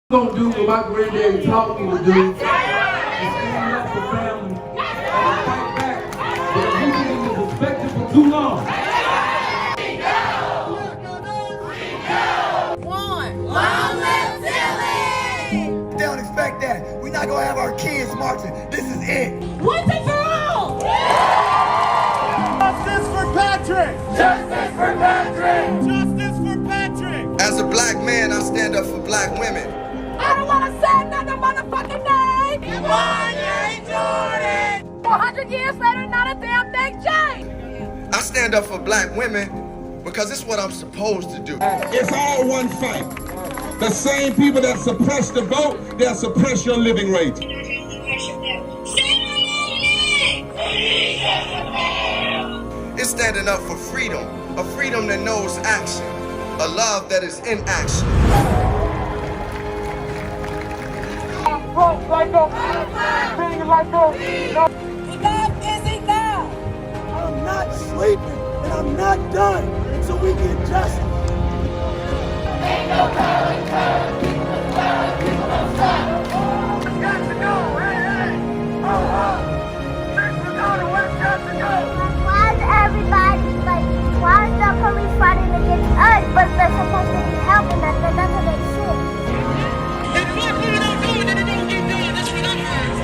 Gonna do what my granddaddy taught me to do and stand up for family and fight back. Because we've been in the perspective for too long. Long live Tilly! They don't expect that. We're not gonna have our kids marching. This is it. Once and for all! Justice for Patrick! Justice for Patrick! Justice for Patrick! As a black man, I stand up for black women. I don't want to say another motherfucking name! Kanye Jordan! 400 years later, not a damn thing changed! I stand up for black women because it's what I'm supposed to do. It's all one fight. The same people that suppress the vote, they'll suppress your living rate. It's standing up for freedom, a freedom that knows action, a love that is in action. Enough is enough! I'm not sleeping and I'm not done until we get justice. Why is everybody like, why is the police fighting against us, but they're supposed to be helping us? That doesn't make sense. If black women don't do it, then it don't get done. That's what I've heard.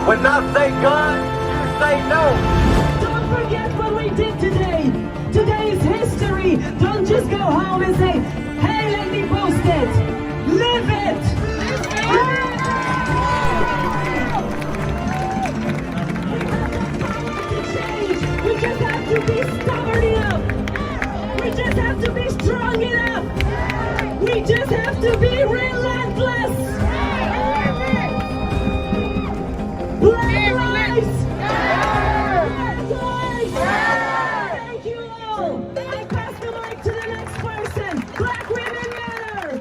When I say gun, you say no. Don't forget what we did today. Today is history. Don't just go home and say, hey, let me post it. Live it. We just have to be stubborn enough. We just have to be strong enough. We just have to be relentless. Black lives! Black lives! Thank you all! I pass the mic to the next person. Black women matter!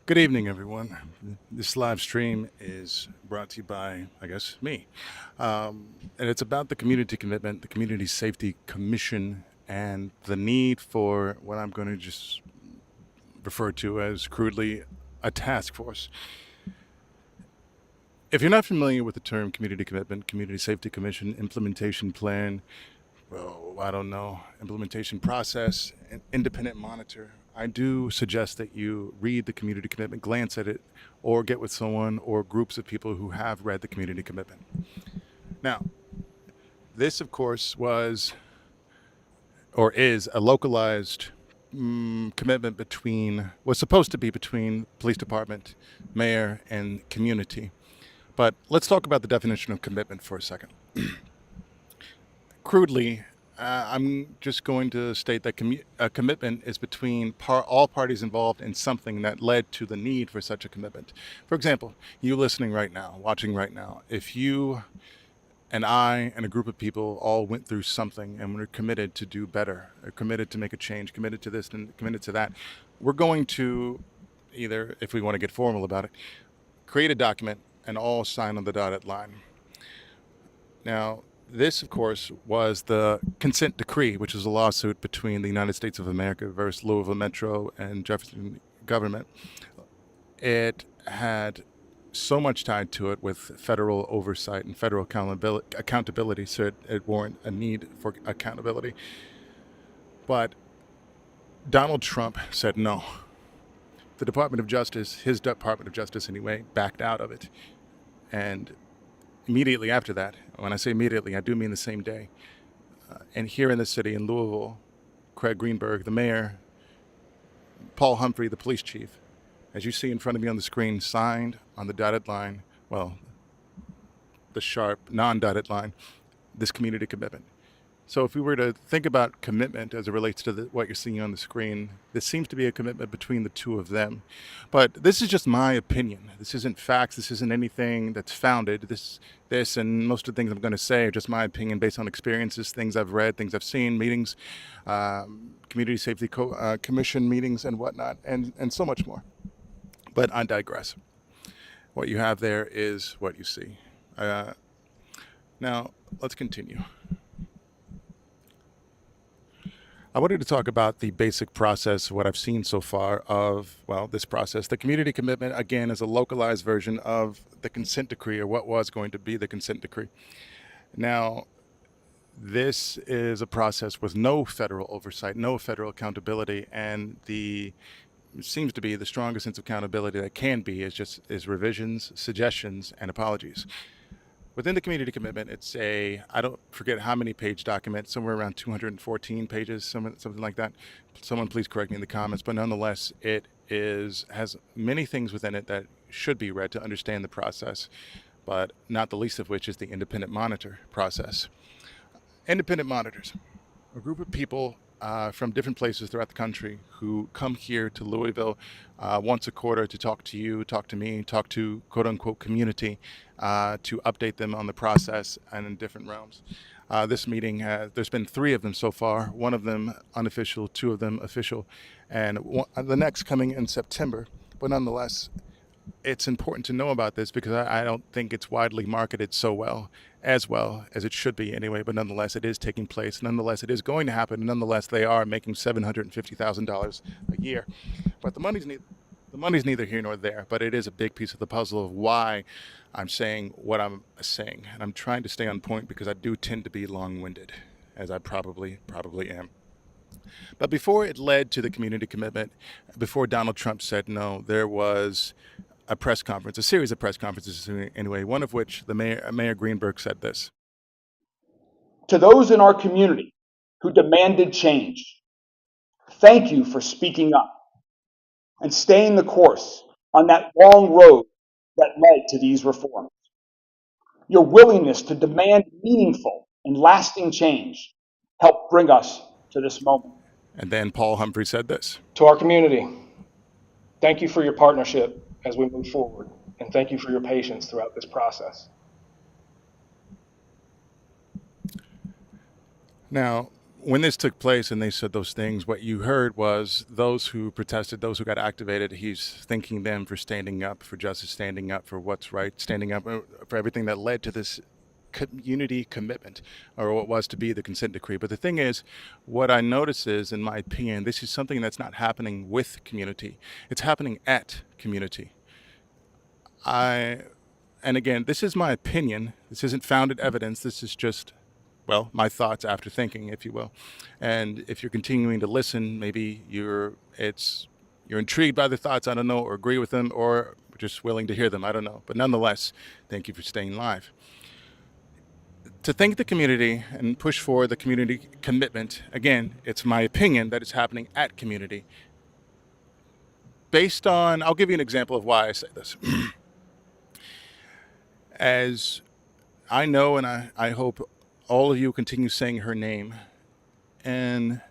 Good evening, everyone. This live stream is brought to you by, I guess, me. And it's about the community commitment, the Community Safety Commission, and the need for what I'm going to just refer to as crudely a task force. If you're not familiar with the term community commitment, Community Safety Commission, implementation plan, well, I don't know, implementation process, an independent monitor, I do suggest that you read the community commitment, glance at it, or get with someone or groups of people who have read the community commitment. Now, this, of course, was or is a localized commitment was supposed to be between police department, mayor, and community. But let's talk about the definition of commitment for a second. Crudely, I'm just going to state that a commitment is between all parties involved in something that led to the need for such a commitment. For example, you listening right now, watching right now, if you and I and a group of people all went through something and we're committed to do better, or committed to make a change, committed to this and committed to that, we're going to either, if we want to get formal about it, create a document and all sign on the dotted line. Now, this, of course, was the consent decree, which is a lawsuit between the United States of America versus Louisville Metro and Jefferson government. It had so much tied to it with federal oversight and federal accountability, so it warranted a need for accountability. But Donald Trump said no. The Department of Justice, his Department of Justice anyway, backed out of it. And immediately after that, when I say immediately, I do mean the same day. And here in the city, in Louisville, Craig Greenberg, the mayor, Paul Humphrey, the police chief, as you see in front of me on the screen, signed on the dotted line, well, the sharp, non-dotted line, this community commitment. So if we were to think about commitment as it relates to what you're seeing on the screen, this seems to be a commitment between the two of them. But this is just my opinion. This isn't facts. This isn't anything that's founded. This and most of the things I'm going to say are just my opinion based on experiences, things I've read, things I've seen, meetings, Community Safety Commission meetings and whatnot, and so much more. But I digress. What you have there is what you see. Now, let's continue. I wanted to talk about the basic process, what I've seen so far of, well, this process. The community commitment, again, is a localized version of the consent decree, or what was going to be the consent decree. Now, this is a process with no federal oversight, no federal accountability, and it seems to be the strongest sense of accountability that can be is revisions, suggestions, and apologies. Within the community commitment, it's I don't forget how many page document, somewhere around 214 pages, something like that. Someone please correct me in the comments, but nonetheless, it has many things within it that should be read to understand the process, but not the least of which is the independent monitor process. Independent monitors, a group of people from different places throughout the country who come here to Louisville once a quarter to talk to you, talk to me, talk to quote-unquote community, to update them on the process and in different realms. This meeting, there's been 3 of them so far, 1 of them unofficial, 2 of them official, and the next coming in September. But nonetheless, it's important to know about this because I don't think it's widely marketed so well as it should be anyway, but nonetheless it is taking place, nonetheless it is going to happen, nonetheless they are making $750,000 a year. But the money's neither here nor there, but it is a big piece of the puzzle of why I'm saying what I'm saying. And I'm trying to stay on point because I do tend to be long-winded, as I probably am. But before it led to the community commitment, before Donald Trump said no, there was a press conference, a series of press conferences anyway, one of which Mayor Greenberg said this. To those in our community who demanded change, thank you for speaking up and staying the course on that long road that led to these reforms. Your willingness to demand meaningful and lasting change helped bring us to this moment. And then Paul Humphrey said this. To our community, thank you for your partnership as we move forward, and thank you for your patience throughout this process. Now, when this took place and they said those things, what you heard was those who protested, those who got activated, he's thanking them for standing up for justice, standing up for what's right, standing up for everything that led to this community commitment, or what was to be the consent decree. But the thing is, what I notice is, in my opinion, this is something that's not happening with community. It's happening at community. And again, this is my opinion. This isn't founded evidence. This is just, well, my thoughts after thinking, if you will. And if you're continuing to listen, maybe you're intrigued by the thoughts, I don't know, or agree with them, or just willing to hear them, I don't know. But nonetheless, thank you for staying live. To thank the community and push for the community commitment, again, it's my opinion that it's happening at community. Based on, I'll give you an example of why I say this. As I know, and I hope all of you continue saying her name, and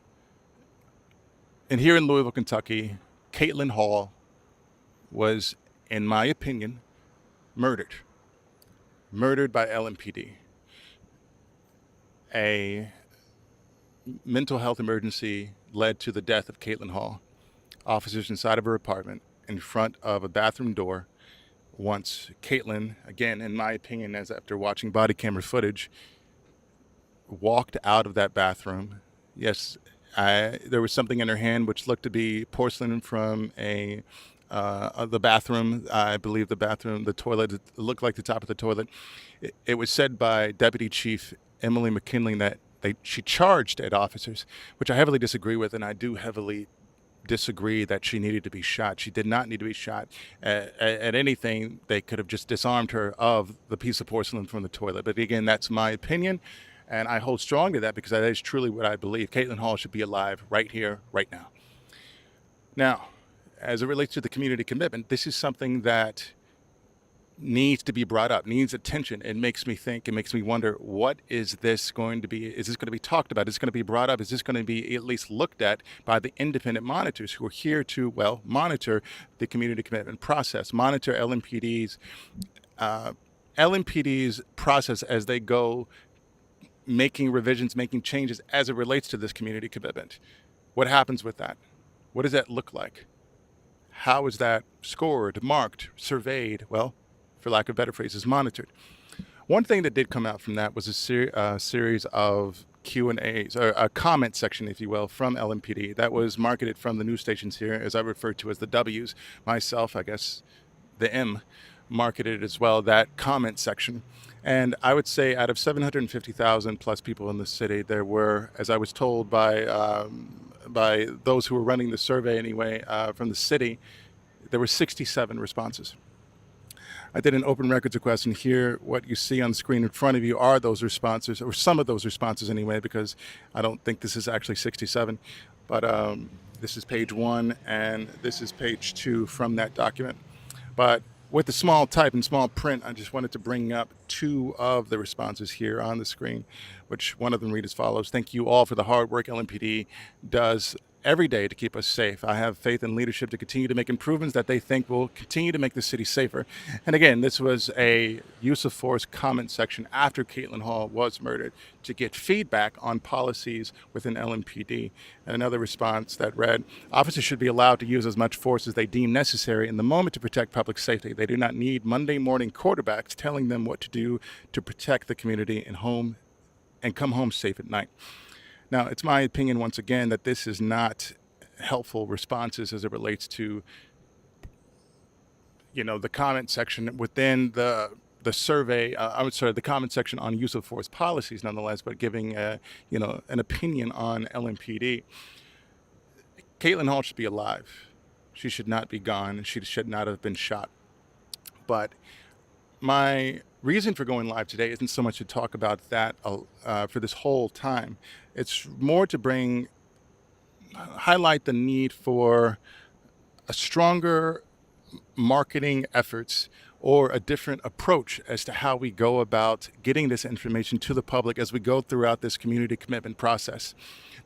here in Louisville, Kentucky, Caitlin Hall was, in my opinion, murdered by LMPD. A mental health emergency led to the death of Caitlin Hall. Officers inside of her apartment, in front of a bathroom door. Once Caitlin, again, in my opinion, as after watching body camera footage, walked out of that bathroom. Yes, there was something in her hand which looked to be porcelain from the bathroom. I believe the toilet, it looked like the top of the toilet. It was said by Deputy Chief Emily McKinley that she charged at officers, which I heavily disagree with, and I do heavily disagree that she needed to be shot. She did not need to be shot at anything. They could have just disarmed her of the piece of porcelain from the toilet. But again, that's my opinion, and I hold strong to that because that is truly what I believe. Caitlin Hall should be alive right here, right now. Now, as it relates to the community commitment, this is something that needs to be brought up, needs attention. It makes me think, it makes me wonder, what is this going to be? Is this going to be talked about? Is this going to be brought up? Is this going to be at least looked at by the independent monitors who are here to, well, monitor the community commitment process, monitor LMPD's process as they go making revisions, making changes as it relates to this community commitment? What happens with that? What does that look like? How is that scored, marked, surveyed? Well, for lack of better phrases, monitored. One thing that did come out from that was a series of Q&As, or a comment section, if you will, from LMPD that was marketed from the news stations here, as I refer to as the W's. Myself, I guess, the M marketed as well, that comment section. And I would say out of 750,000 plus people in the city, there were, as I was told by those who were running the survey anyway, from the city, there were 67 responses. I did an open records request, and here what you see on the screen in front of you are those responses, or some of those responses anyway, because I don't think this is actually 67, but this is page 1 and this is page 2 from that document. But with the small type and small print, I just wanted to bring up 2 of the responses here on the screen, which one of them read as follows: "Thank you all for the hard work LMPD does every day to keep us safe. I have faith in leadership to continue to make improvements that they think will continue to make the city safer." And again, this was a use of force comment section after Caitlin Hall was murdered to get feedback on policies within LMPD. And another response that read, "Officers should be allowed to use as much force as they deem necessary in the moment to protect public safety. They do not need Monday morning quarterbacks telling them what to do to protect the community and come home safe at night." Now, it's my opinion, once again, that this is not helpful responses as it relates to, the comment section within the survey. The comment section on use of force policies, nonetheless, but giving, an opinion on LMPD. Caitlin Hall should be alive. She should not be gone. She should not have been shot. But my reason for going live today isn't so much to talk about that for this whole time. It's more to highlight the need for a stronger marketing efforts or a different approach as to how we go about getting this information to the public as we go throughout this community commitment process.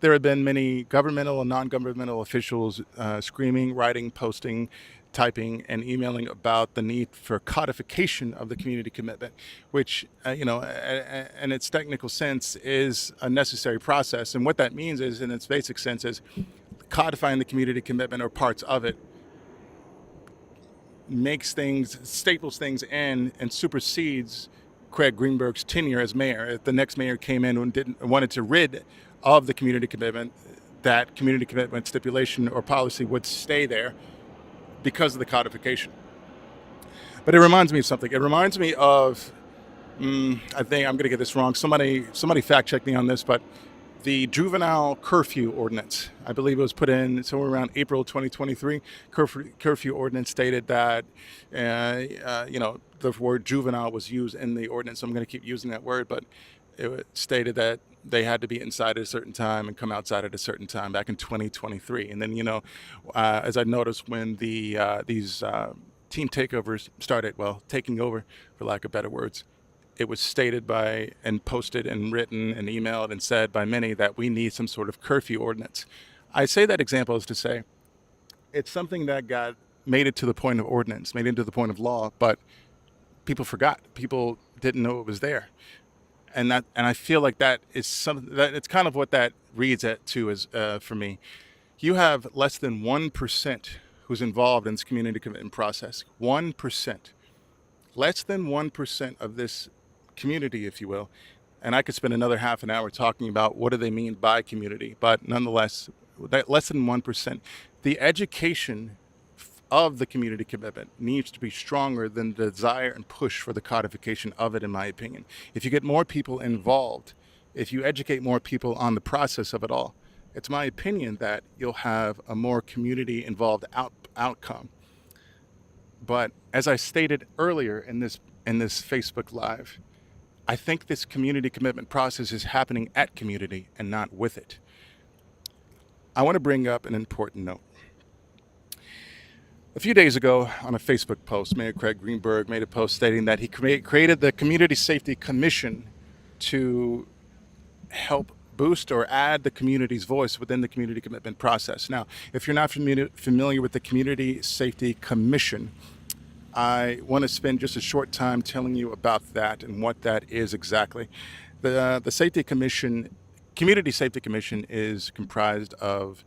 There have been many governmental and non-governmental officials screaming, writing, posting, typing, and emailing about the need for codification of the community commitment, which, in its technical sense, is a necessary process. And what that means is, in its basic sense, is codifying the community commitment or parts of it staples things in and supersedes Craig Greenberg's tenure as mayor. If the next mayor came in and wanted to rid of the community commitment, that community commitment stipulation or policy would stay there because of the codification. But it reminds me of something. It reminds me of, I think I'm going to get this wrong. Somebody fact check me on this, but the juvenile curfew ordinance, I believe it was put in somewhere around April 2023. Curfew ordinance stated that, the word juvenile was used in the ordinance. So I'm going to keep using that word, but it stated that they had to be inside at a certain time and come outside at a certain time back in 2023. And then, as I noticed when these team takeovers started, taking over, for lack of better words, it was stated by and posted and written and emailed and said by many that we need some sort of curfew ordinance. I say that example is to say it's something that made it to the point of ordinance, made it to the point of law, but people forgot. People didn't know it was there. And I feel like that is something that it's kind of what that reads at too is for me. You have less than 1% who's involved in this community commitment process. 1%, less than 1% of this community, if you will. And I could spend another half an hour talking about what do they mean by community, but nonetheless, that less than 1%. The education of the community commitment needs to be stronger than the desire and push for the codification of it, in my opinion. If you get more people involved, if you educate more people on the process of it all, it's my opinion that you'll have a more community involved outcome. But as I stated earlier in this Facebook Live, I think this community commitment process is happening at community and not with it. I want to bring up an important note. A few days ago, on a Facebook post, Mayor Craig Greenberg made a post stating that he created the Community Safety Commission to help boost or add the community's voice within the community commitment process. Now, if you're not familiar with the Community Safety Commission, I want to spend just a short time telling you about that and what that is exactly. The Safety Commission, Community Safety Commission, is comprised of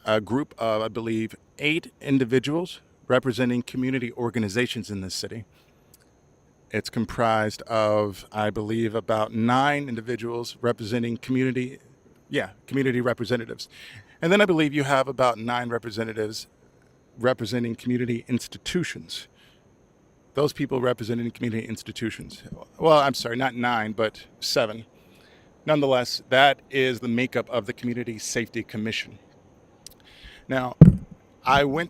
a group of, I believe, 8 individuals representing community organizations in this city. It's comprised of, I believe, about 9 individuals representing community representatives. And then I believe you have about 9 representatives representing community institutions. Those people representing community institutions. Well, I'm sorry, not 9, but 7. Nonetheless, that is the makeup of the Community Safety Commission. Now, I've been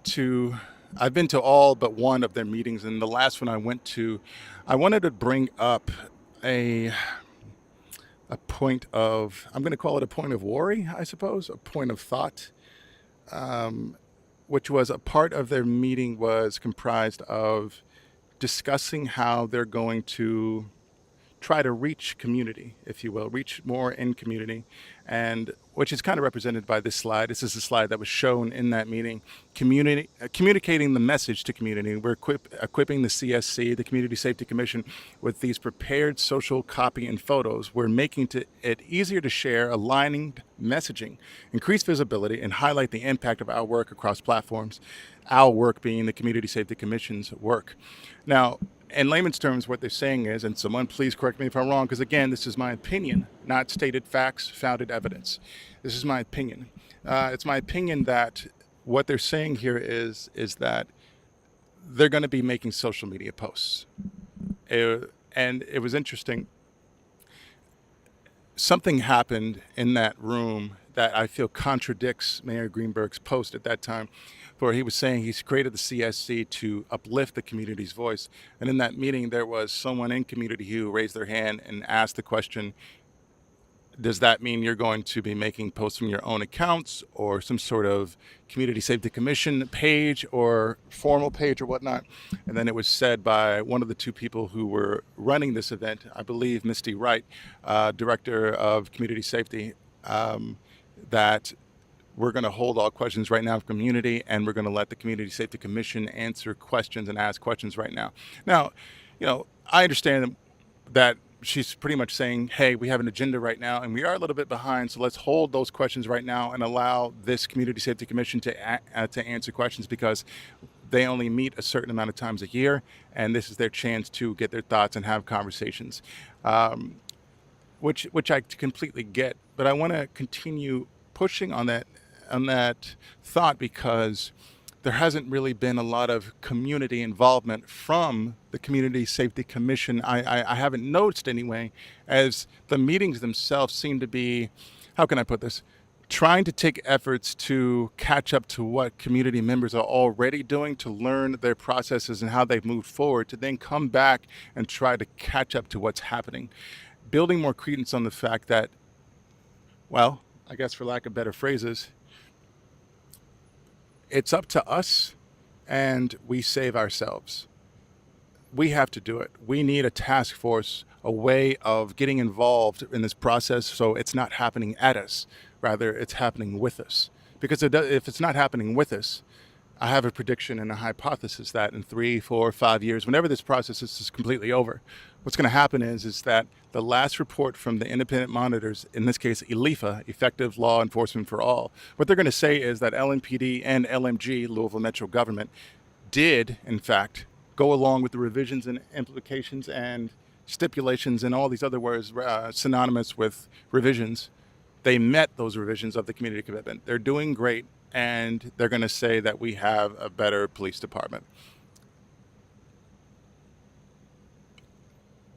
to all but one of their meetings, and the last one I went to, I wanted to bring up a point of, I'm going to call it a point of worry, I suppose, a point of thought, which was a part of their meeting was comprised of discussing how they're going to try to reach community, if you will, reach more in community, and which is kind of represented by this slide. This is the slide that was shown in that meeting. Communicating the message to community. We're equipping the CSC, the Community Safety Commission, with these prepared social copy and photos. We're making it easier to share, aligning messaging, increase visibility, and highlight the impact of our work across platforms. Our work being the Community Safety Commission's work. Now, in layman's terms, what they're saying is, and someone please correct me if I'm wrong, because again, this is my opinion, not stated facts, founded evidence. This is my opinion. It's my opinion that what they're saying here is that they're going to be making social media posts. And it was interesting. Something happened in that room that I feel contradicts Mayor Greenberg's post at that time, where he was saying he's created the CSC to uplift the community's voice. And in that meeting, there was someone in community who raised their hand and asked the question, does that mean you're going to be making posts from your own accounts or some sort of Community Safety Commission page or formal page or whatnot? And then it was said by one of the 2 people who were running this event, I believe Misty Wright, Director of Community Safety, that we're going to hold all questions right now of community, and we're going to let the Community Safety Commission answer questions and ask questions right now. Now, I understand that she's pretty much saying, hey, we have an agenda right now, and we are a little bit behind, so let's hold those questions right now and allow this Community Safety Commission to answer questions, because they only meet a certain amount of times a year, and this is their chance to get their thoughts and have conversations, which I completely get. But I want to continue pushing on that thought, because there hasn't really been a lot of community involvement from the Community Safety Commission. I haven't noticed anyway, as the meetings themselves seem to be, how can I put this, trying to take efforts to catch up to what community members are already doing, to learn their processes and how they've moved forward, to then come back and try to catch up to what's happening. Building more credence on the fact that, well, I guess for lack of better phrases, it's up to us and we save ourselves. We have to do it. We need a task force, a way of getting involved in this process so it's not happening at us, rather it's happening with us. Because if it's not happening with us, I have a prediction and a hypothesis that in 3, 4, 5 years, whenever this process is completely over, what's going to happen is that the last report from the independent monitors, in this case ELIFA, Effective Law Enforcement for All, what they're going to say is that LMPD and LMG, Louisville Metro Government, did, in fact, go along with the revisions and implications and stipulations and all these other words synonymous with revisions. They met those revisions of the community commitment. They're doing great, and they're going to say that we have a better police department.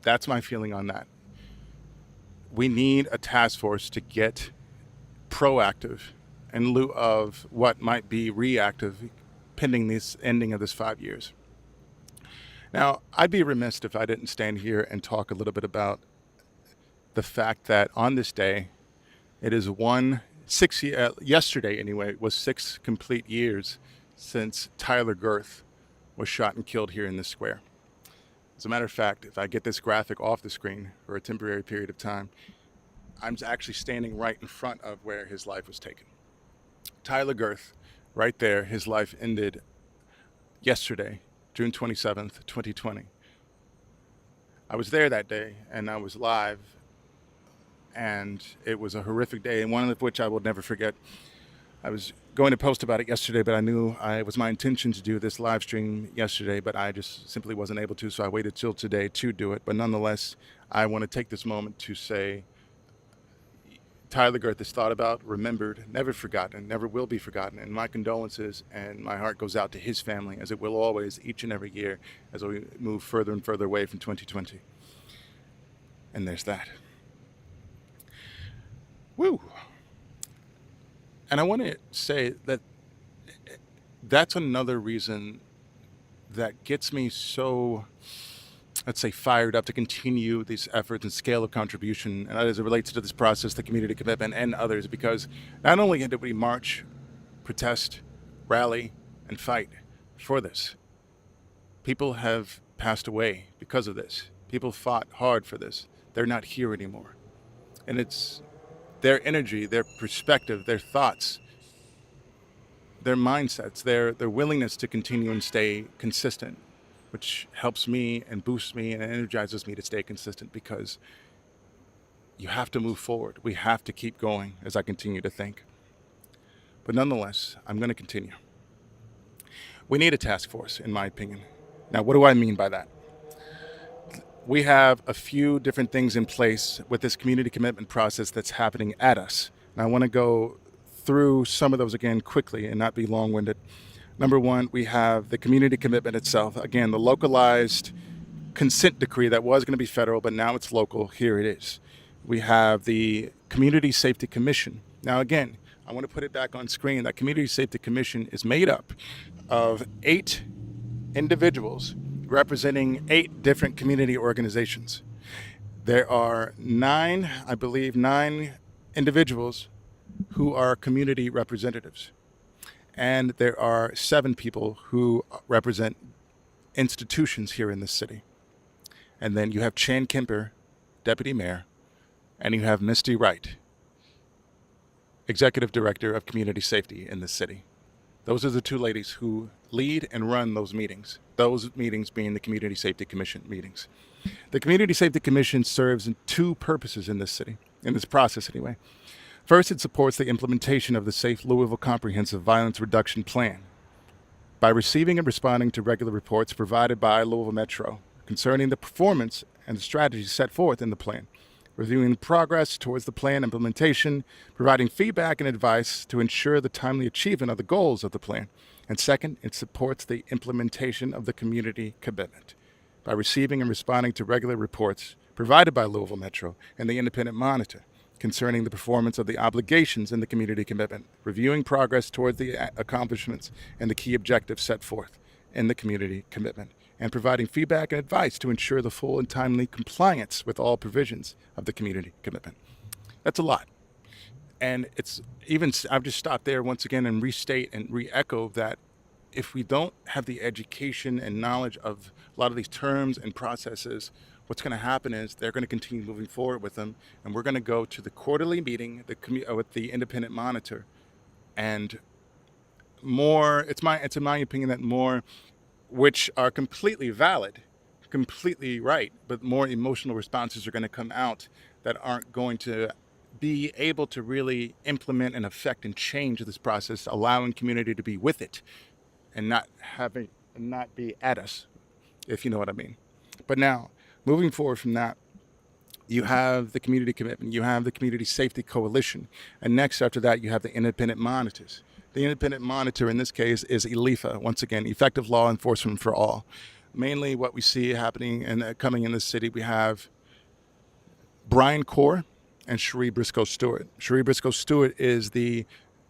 That's my feeling on that. We need a task force to get proactive in lieu of what might be reactive pending this ending of this 5 years. Now, I'd be remiss if I didn't stand here and talk a little bit about the fact that on this day, it is yesterday anyway, was 6 complete years since Tyler Girth was shot and killed here in this square. As a matter of fact, if I get this graphic off the screen for a temporary period of time, I'm actually standing right in front of where his life was taken. Tyler Girth, right there, his life ended yesterday, June 27th, 2020. I was there that day, and I was live, and it was a horrific day, and one of which I will never forget. I was going to post about it yesterday, but I knew it was my intention to do this live stream yesterday, but I just simply wasn't able to, so I waited till today to do it. But nonetheless, I want to take this moment to say Tyler Girth is thought about, remembered, never forgotten, never will be forgotten. And my condolences and my heart goes out to his family, as it will always, each and every year, as we move further and further away from 2020. And there's that. Woo! And I want to say that that's another reason that gets me so, let's say, fired up to continue these efforts and scale of contribution, and as it relates to this process, the community commitment and others, because not only did we march, protest, rally, and fight for this, people have passed away because of this. People fought hard for this. They're not here anymore. And it's their energy, their perspective, their thoughts, their mindsets, their willingness to continue and stay consistent, which helps me and boosts me and energizes me to stay consistent, because you have to move forward. We have to keep going, as I continue to think. But nonetheless, I'm going to continue. We need a task force, in my opinion. Now, what do I mean by that? We have a few different things in place with this community commitment process that's happening at us. And I want to go through some of those again quickly and not be long-winded. Number one, we have the community commitment itself. Again, the localized consent decree that was going to be federal, but now it's local. Here it is. We have the Community Safety Commission. Now, again, I want to put it back on screen. That Community Safety Commission is made up of 8 individuals representing 8 different community organizations. There are 9 individuals who are community representatives. And there are 7 people who represent institutions here in the city. And then you have Chan Kemper, Deputy Mayor, and you have Misty Wright, Executive Director of Community Safety in the city. Those are the 2 ladies who lead and run those meetings being the Community Safety Commission meetings. The Community Safety Commission serves in 2 purposes in this city, in this process anyway. First, it supports the implementation of the Safe Louisville Comprehensive Violence Reduction Plan by receiving and responding to regular reports provided by Louisville Metro concerning the performance and the strategies set forth in the plan, reviewing progress towards the plan implementation, providing feedback and advice to ensure the timely achievement of the goals of the plan. And second, it supports the implementation of the community commitment by receiving and responding to regular reports provided by Louisville Metro and the Independent Monitor concerning the performance of the obligations in the community commitment, reviewing progress toward the accomplishments and the key objectives set forth in the community commitment, and providing feedback and advice to ensure the full and timely compliance with all provisions of the community commitment. That's a lot. And it's even, I've just stopped there once again and restate and re-echo that if we don't have the education and knowledge of a lot of these terms and processes, what's going to happen is they're going to continue moving forward with them, and we're going to go to the quarterly meeting with the Independent Monitor, and more, it's in my opinion that more, which are completely valid, completely right, but more emotional responses are going to come out that aren't going to be able to really implement and affect and change this process, allowing community to be with it and not be at us, if you know what I mean. But now, moving forward from that, you have the community commitment, you have the Community Safety Coalition, and next after that, you have the Independent Monitors. The Independent Monitor in this case is ELIFA, once again, Effective Law Enforcement for All. Mainly what we see happening and coming in this city, we have Brian Corr and Cherie Briscoe Stewart. Cherie Briscoe Stewart is the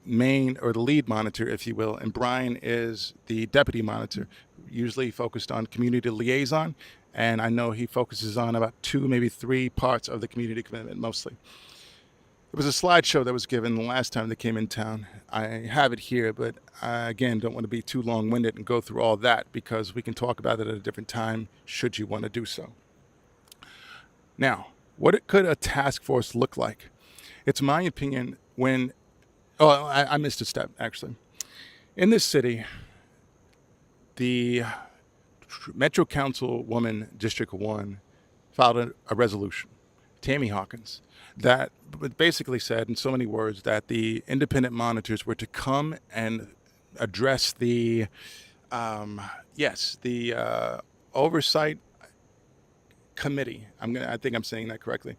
main or the lead monitor, if you will, and Brian is the deputy monitor, usually focused on community liaison, and I know he focuses on about 2, maybe 3 parts of the community commitment mostly. It was a slideshow that was given the last time they came in town. I have it here, but I, again, don't want to be too long-winded and go through all that because we can talk about it at a different time should you want to do so. Now, what could a task force look like? It's my opinion when... Oh, I missed a step, actually. In this city, the Metro Councilwoman, District 1, filed a resolution, Tammy Hawkins, that basically said in so many words that the independent monitors were to come and address the oversight committee. I think I'm saying that correctly.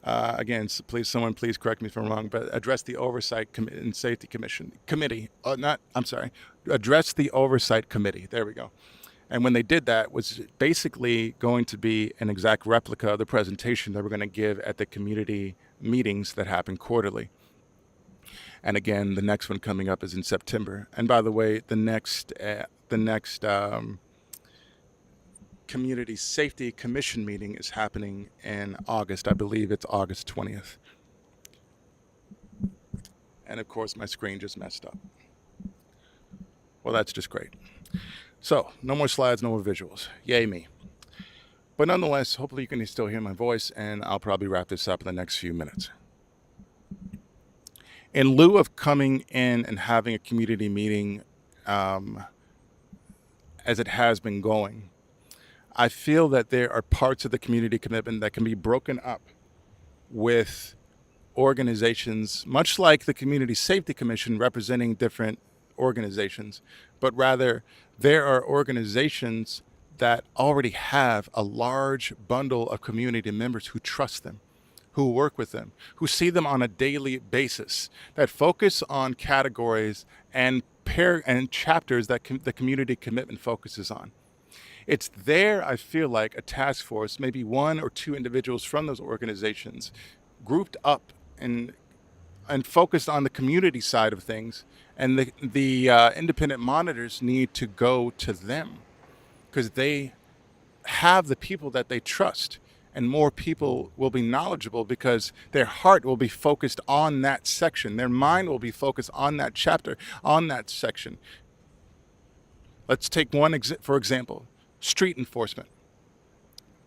Again, someone please correct me if I'm wrong, but address the oversight and safety committee. Address the oversight committee. There we go. And when they did that, was basically going to be an exact replica of the presentation that we're going to give at the community meetings that happen quarterly. And again, the next one coming up is in September. And by the way, the next Community Safety Commission meeting is happening in August. I believe it's August 20th. And of course, my screen just messed up. Well, that's just great. So, no more slides, no more visuals. Yay me. But nonetheless, hopefully you can still hear my voice, and I'll probably wrap this up in the next few minutes. In lieu of coming in and having a community meeting as it has been going, I feel that there are parts of the community commitment that can be broken up with organizations, much like the Community Safety Commission representing different organizations, but rather there are organizations that already have a large bundle of community members who trust them, who work with them, who see them on a daily basis, that focus on categories and chapters that the community commitment focuses on. It's there, I feel like, a task force, maybe one or two individuals from those organizations grouped up and focused on the community side of things, and the independent monitors need to go to them because they have the people that they trust, and more people will be knowledgeable because their heart will be focused on that section. Their mind will be focused on that chapter, on that section. Let's take one for example, street enforcement,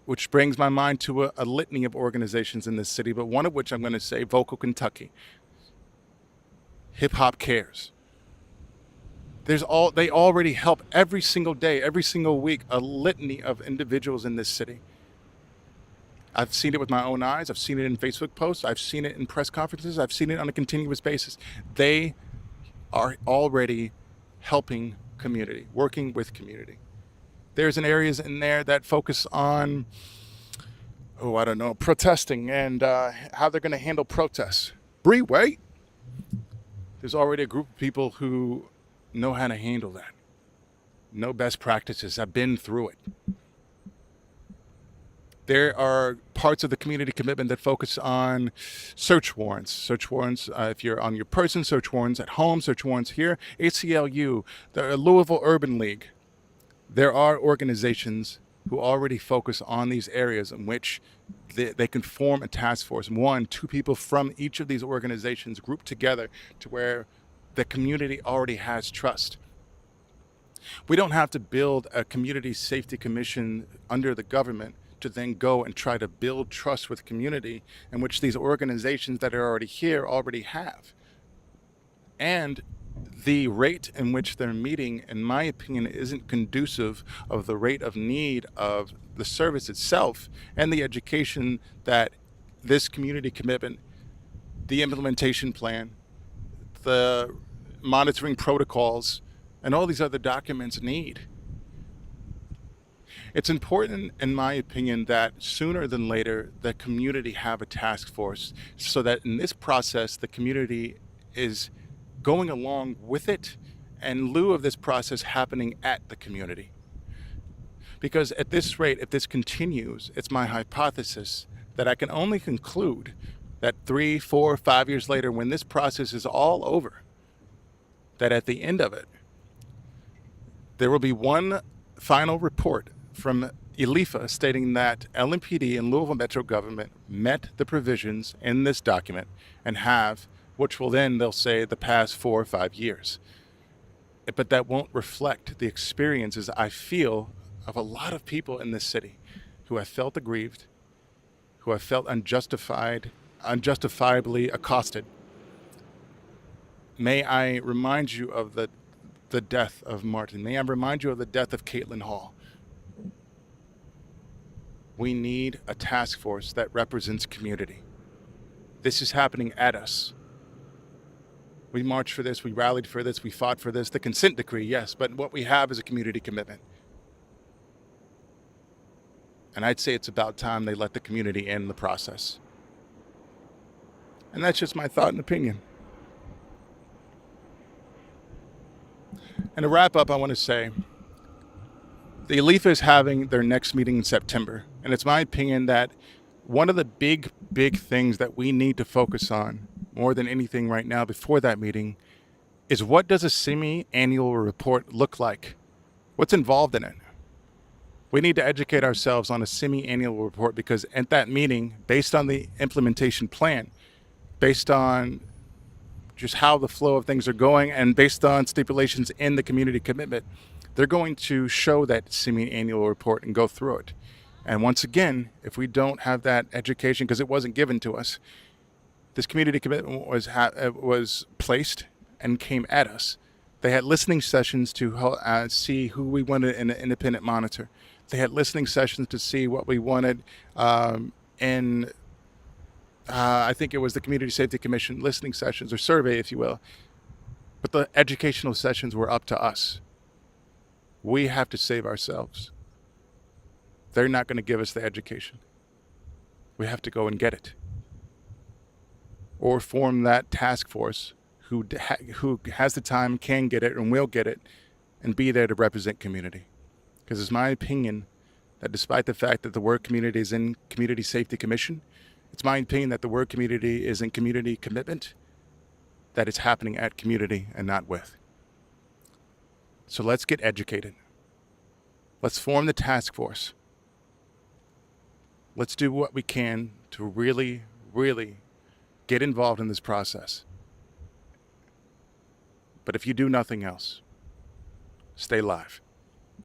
which brings my mind to a litany of organizations in this city, but one of which I'm going to say Vocal Kentucky, Hip Hop Cares. They already help every single day, every single week, a litany of individuals in this city. I've seen it with my own eyes. I've seen it in Facebook posts. I've seen it in press conferences. I've seen it on a continuous basis. They are already helping community, working with community. There's areas in there that focus on, protesting and how they're going to handle protests. Bree, wait. There's already a group of people who know how to handle that. Know best practices. I've been through it. There are parts of the community commitment that focus on search warrants. Search warrants, if you're on your person, search warrants at home, search warrants here. ACLU, the Louisville Urban League. There are organizations who already focus on these areas in which they can form a task force. 1, 2 people from each of these organizations grouped together to where the community already has trust. We don't have to build a community safety commission under the government to then go and try to build trust with community, in which these organizations that are already here already have. And the rate in which they're meeting, in my opinion, isn't conducive of the rate of need of the service itself and the education that this community commitment, the implementation plan, the monitoring protocols, and all these other documents need. It's important, in my opinion, that sooner than later, the community have a task force so that in this process, the community is going along with it in lieu of this process happening at the community. Because at this rate, if this continues, it's my hypothesis that I can only conclude that 3, 4, 5 years later, when this process is all over, that at the end of it, there will be one final report from ELIFA stating that LMPD and Louisville Metro government met the provisions in this document and have, which will then, they'll say, the past 4 or 5 years. But that won't reflect the experiences I feel of a lot of people in this city who have felt aggrieved, who have felt unjustifiably accosted. May I remind you of the death of Martin. May I remind you of the death of Caitlin Hall. We need a task force that represents community. This is happening at us. We marched for this, we rallied for this, we fought for this. The consent decree, yes, but what we have is a community commitment. And I'd say it's about time they let the community in the process. And that's just my thought and opinion. And to wrap up, I want to say, the ELIFA is having their next meeting in September. And it's my opinion that one of the big things that we need to focus on more than anything right now before that meeting is, what does a semi-annual report look like? What's involved in it? We need to educate ourselves on a semi-annual report, because at that meeting, based on the implementation plan, based on just how the flow of things are going, and based on stipulations in the community commitment, they're going to show that semi-annual report and go through it. And once again, if we don't have that education, because it wasn't given to us, this community commitment was placed and came at us. They had listening sessions to see who we wanted in an independent monitor. They had listening sessions to see what we wanted in I think it was the Community Safety Commission listening sessions, or survey, if you will. But the educational sessions were up to us. We have to save ourselves. They're not going to give us the education. We have to go and get it. Or form that task force who has the time, can get it, and will get it, and be there to represent community. Because it's my opinion that despite the fact that the word community is in Community Safety Commission, it's my opinion that the word community is in community commitment, that it's happening at community and not with. So let's get educated. Let's form the task force. Let's do what we can to really, really get involved in this process. But if you do nothing else, stay live.